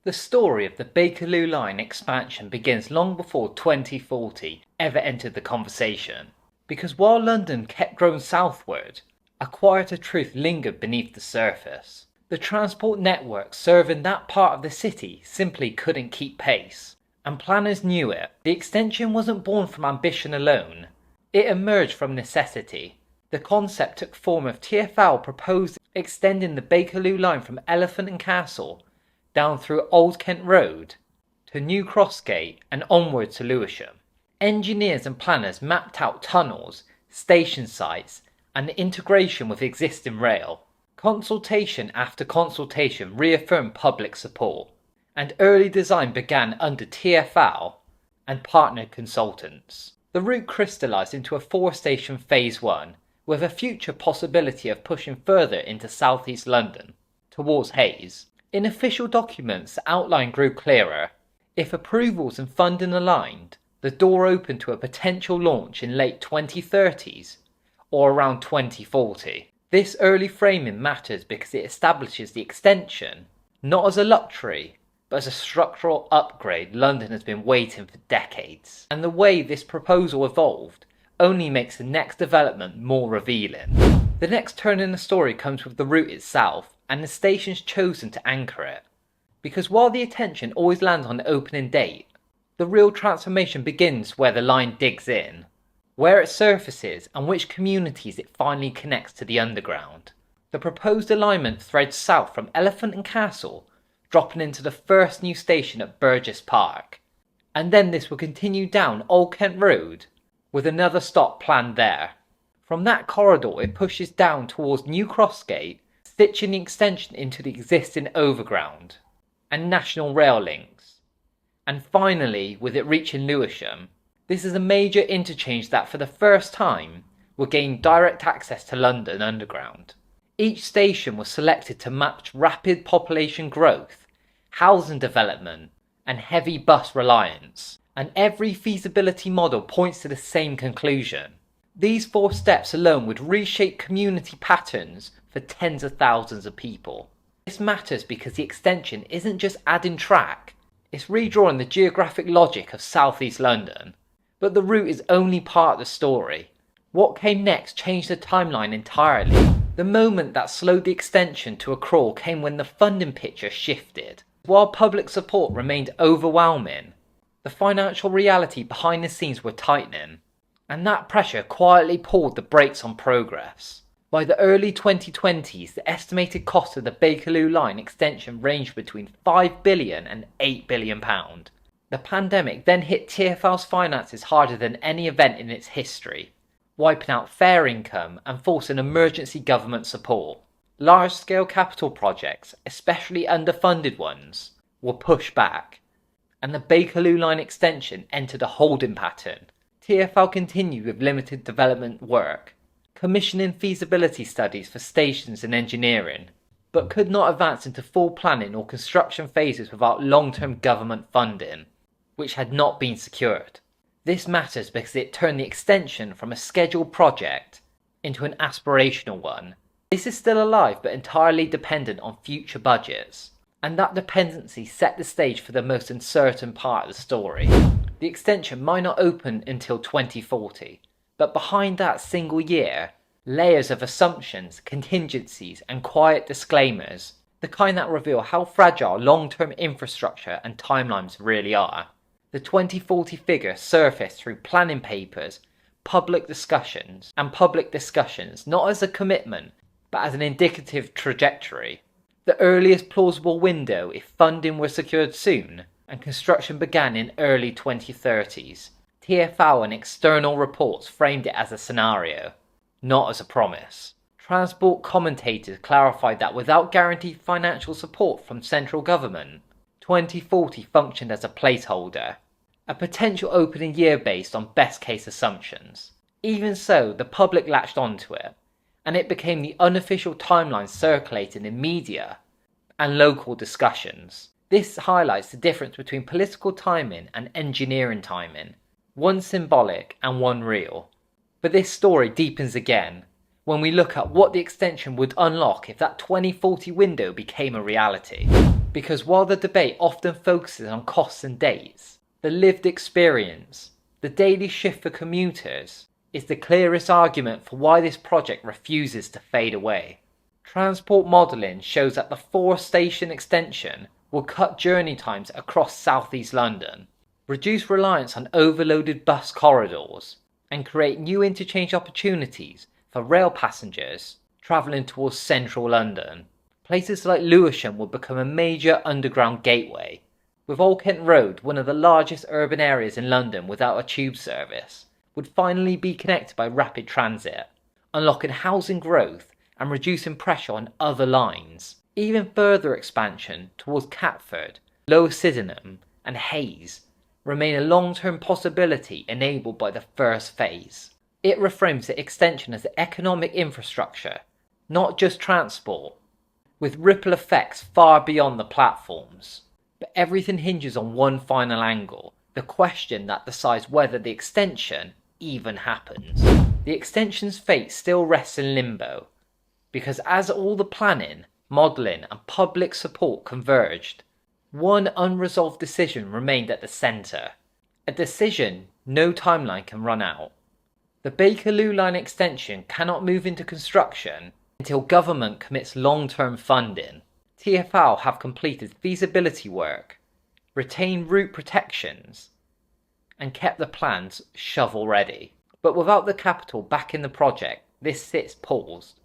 The story of the Bakerloo Line expansion begins long before 2040 ever entered the conversation, because while London kept growing southward, a quieter truth lingered beneath the surface. The transport network serving that part of the city simply couldn't keep pace, and planners knew it. The extension wasn't born from ambition alone, it emerged from necessity. The concept took form of TfL proposed extending the Bakerloo Line from Elephant and Castle down through Old Kent Road to New Crossgate and onward to Lewisham. Engineers and planners mapped out tunnels, station sites, and the integration with existing rail. Consultation after consultation reaffirmed public support, and early design began under TfL and partnered consultants. The route crystallised into a 4-station Phase 1, with a future possibility of pushing further into southeast London, towards Hayes. In official documents, the outline grew clearer. If approvals and funding aligned, the door opened to a potential launch in late 2030s or around 2040. This early framing matters because it establishes the extension not as a luxury, but as a structural upgrade London has been waiting for decades. And the way this proposal evolved only makes the next development more revealing. The next turn in the story comes with the route itself and the stations chosen to anchor it. Because while the attention always lands on the opening date, the real transformation begins where the line digs in, where it surfaces and which communities it finally connects to the underground. The proposed alignment threads south from Elephant and Castle, dropping into the first new station at Burgess Park, and then this will continue down Old Kent Road, with another stop planned there. From that corridor it pushes down towards New Crossgate, stitching the extension into the existing overground and national rail links. And finally, with it reaching Lewisham, this is a major interchange that for the first time will gain direct access to London Underground. Each station was selected to match rapid population growth, housing development, and heavy bus reliance, and every feasibility model points to the same conclusion. These 4 steps alone would reshape community patterns for tens of thousands of people. This matters because the extension isn't just adding track, it's redrawing the geographic logic of southeast London. But the route is only part of the story. What came next changed the timeline entirely. The moment that slowed the extension to a crawl came when the funding picture shifted. While public support remained overwhelming, the financial reality behind the scenes were tightening, and that pressure quietly pulled the brakes on progress. By the early 2020s, the estimated cost of the Bakerloo Line extension ranged between £5 billion and £8 billion. The pandemic then hit TfL's finances harder than any event in its history, wiping out fare income and forcing emergency government support. Large-scale capital projects, especially underfunded ones, were pushed back, and the Bakerloo Line extension entered a holding pattern. TfL continued with limited development work, commissioning feasibility studies for stations and engineering, but could not advance into full planning or construction phases without long-term government funding, which had not been secured. This matters because it turned the extension from a scheduled project into an aspirational one. This is still alive but entirely dependent on future budgets, and that dependency set the stage for the most uncertain part of the story. The extension might not open until 2040, but behind that single year, layers of assumptions, contingencies, and quiet disclaimers, the kind that reveal how fragile long-term infrastructure and timelines really are. The 2040 figure surfaced through planning papers, public discussions not as a commitment, but as an indicative trajectory. The earliest plausible window if funding were secured soon, and construction began in early 2030s. TfL and external reports framed it as a scenario, not as a promise. Transport commentators clarified that without guaranteed financial support from central government, 2040 functioned as a placeholder, a potential opening year based on best case assumptions. Even so, the public latched onto it, and it became the unofficial timeline circulating in media and local discussions. This highlights the difference between political timing and engineering timing, one symbolic and one real. But this story deepens again when we look at what the extension would unlock if that 2040 window became a reality. Because while the debate often focuses on costs and dates, the lived experience, the daily shift for commuters, is the clearest argument for why this project refuses to fade away. Transport modelling shows that the 4-station extension will cut journey times across southeast London, reduce reliance on overloaded bus corridors, and create new interchange opportunities for rail passengers travelling towards central London. Places like Lewisham will become a major underground gateway, with Old Kent Road, one of the largest urban areas in London without a tube service, would finally be connected by rapid transit, unlocking housing growth and reducing pressure on other lines. Even further expansion towards Catford, Lower Sydenham and Hayes remain a long-term possibility enabled by the first phase. It reframes the extension as economic infrastructure, not just transport, with ripple effects far beyond the platforms. But everything hinges on one final angle, the question that decides whether the extension even happens. The extension's fate still rests in limbo, because as all the planning, modelling and public support converged, one unresolved decision remained at the centre. A decision no timeline can run out. The Bakerloo Line Extension cannot move into construction until government commits long-term funding. TfL have completed feasibility work, retained route protections, and kept the plans shovel-ready. But without the capital backing the project, this sits paused.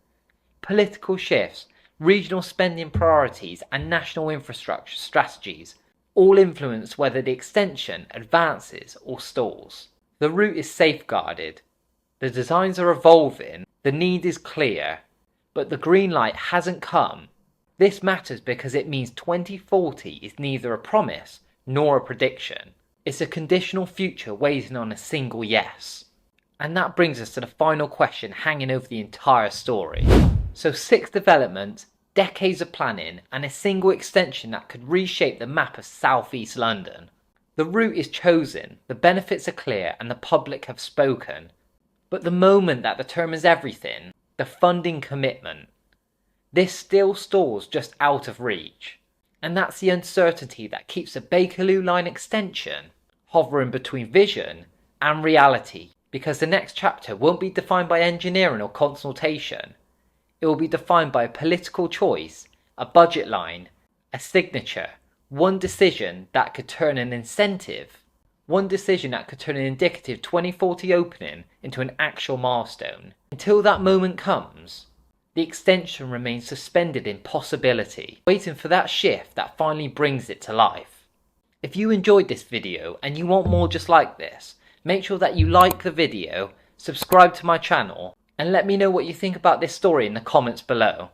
Political shifts, regional spending priorities and national infrastructure strategies all influence whether the extension advances or stalls. The route is safeguarded, the designs are evolving, the need is clear, but the green light hasn't come. This matters because it means 2040 is neither a promise nor a prediction. It's a conditional future waiting on a single yes. And that brings us to the final question hanging over the entire story. So 6 developments, decades of planning, and a single extension that could reshape the map of southeast London. The route is chosen, the benefits are clear, and the public have spoken. But the moment that determines everything, the funding commitment, this still stalls just out of reach. And that's the uncertainty that keeps the Bakerloo Line Extension hovering between vision and reality, because the next chapter won't be defined by engineering or consultation. It will be defined by a political choice, a budget line, a signature, one decision that could turn an incentive, one decision that could turn an indicative 2040 opening into an actual milestone. Until that moment comes, the extension remains suspended in possibility, waiting for that shift that finally brings it to life. If you enjoyed this video and you want more just like this, make sure that you like the video, subscribe to my channel, and let me know what you think about this story in the comments below.